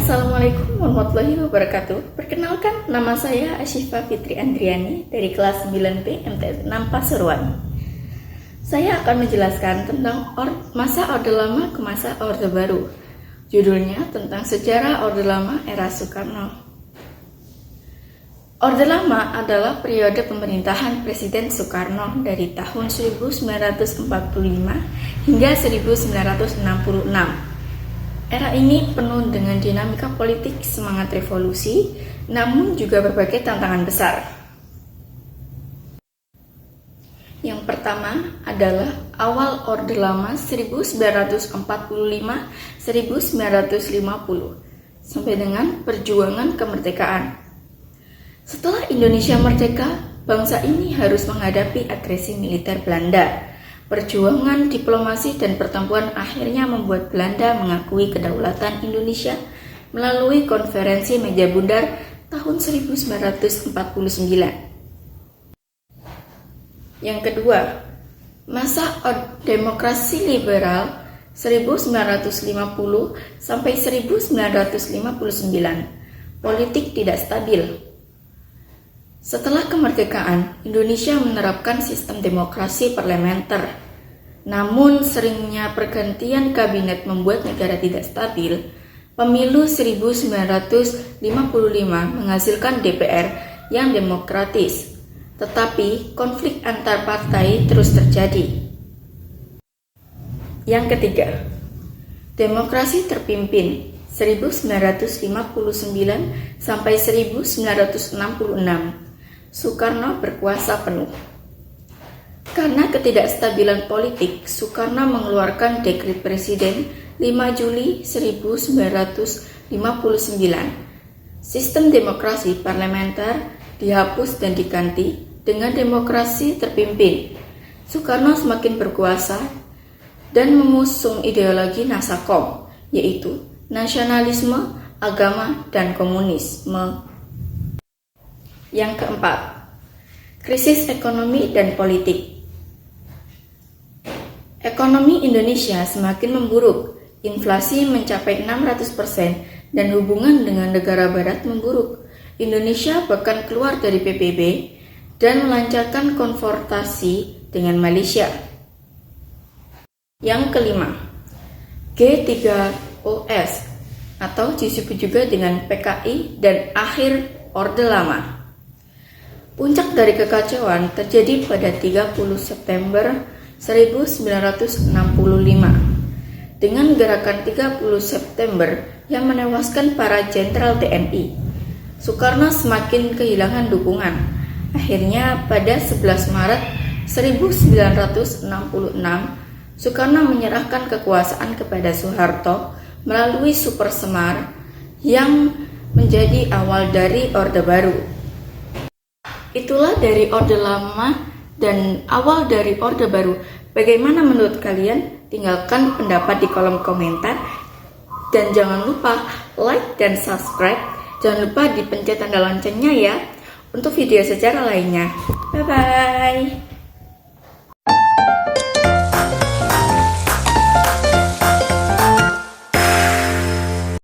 Assalamualaikum warahmatullahi wabarakatuh. Perkenalkan, nama saya Asyifa Fitri Andriani dari kelas 9B MTS 6 Pasuruan. Saya akan menjelaskan tentang masa Orde Lama ke masa Orde Baru. Judulnya tentang sejarah Orde Lama era Soekarno. Orde Lama adalah periode pemerintahan Presiden Soekarno dari tahun 1945 hingga 1966. Era ini penuh dengan dinamika politik, semangat revolusi, namun juga berbagai tantangan besar. Yang pertama adalah awal Orde Lama 1945-1950 sampai dengan perjuangan kemerdekaan. Setelah Indonesia merdeka, bangsa ini harus menghadapi agresi militer Belanda. Perjuangan diplomasi dan pertempuran akhirnya membuat Belanda mengakui kedaulatan Indonesia melalui konferensi Meja Bundar tahun 1949. Yang kedua, masa demokrasi liberal 1950 sampai 1959. Politik tidak stabil. Setelah kemerdekaan, Indonesia menerapkan sistem demokrasi parlementer. Namun, seringnya pergantian kabinet membuat negara tidak stabil. Pemilu 1955 menghasilkan DPR yang demokratis, tetapi konflik antar partai terus terjadi. Yang ketiga, demokrasi terpimpin 1959 sampai 1966. Soekarno berkuasa penuh. Karena ketidakstabilan politik, Soekarno mengeluarkan dekret Presiden 5 Juli 1959. Sistem demokrasi parlementer dihapus dan diganti dengan demokrasi terpimpin. Soekarno semakin berkuasa dan mengusung ideologi Nasakom, yaitu nasionalisme, agama, dan komunisme. Yang keempat, krisis ekonomi dan politik. Ekonomi Indonesia semakin memburuk, inflasi mencapai 600% dan hubungan dengan negara barat memburuk. Indonesia bahkan keluar dari PBB dan melancarkan konfrontasi dengan Malaysia. Yang kelima, G3OS atau disebut juga dengan PKI dan akhir Orde Lama. Puncak dari kekacauan terjadi pada 30 September 1965 dengan gerakan 30 September yang menewaskan para jenderal TNI. Soekarno semakin kehilangan dukungan. Akhirnya pada 11 Maret 1966, Soekarno menyerahkan kekuasaan kepada Soeharto melalui Super Semar yang menjadi awal dari Orde Baru. Itulah dari Orde Lama dan awal dari Orde Baru. Bagaimana menurut kalian? Tinggalkan pendapat di kolom komentar. Dan jangan lupa like dan subscribe. Jangan lupa dipencet tanda loncengnya ya untuk video sejarah lainnya. Bye-bye.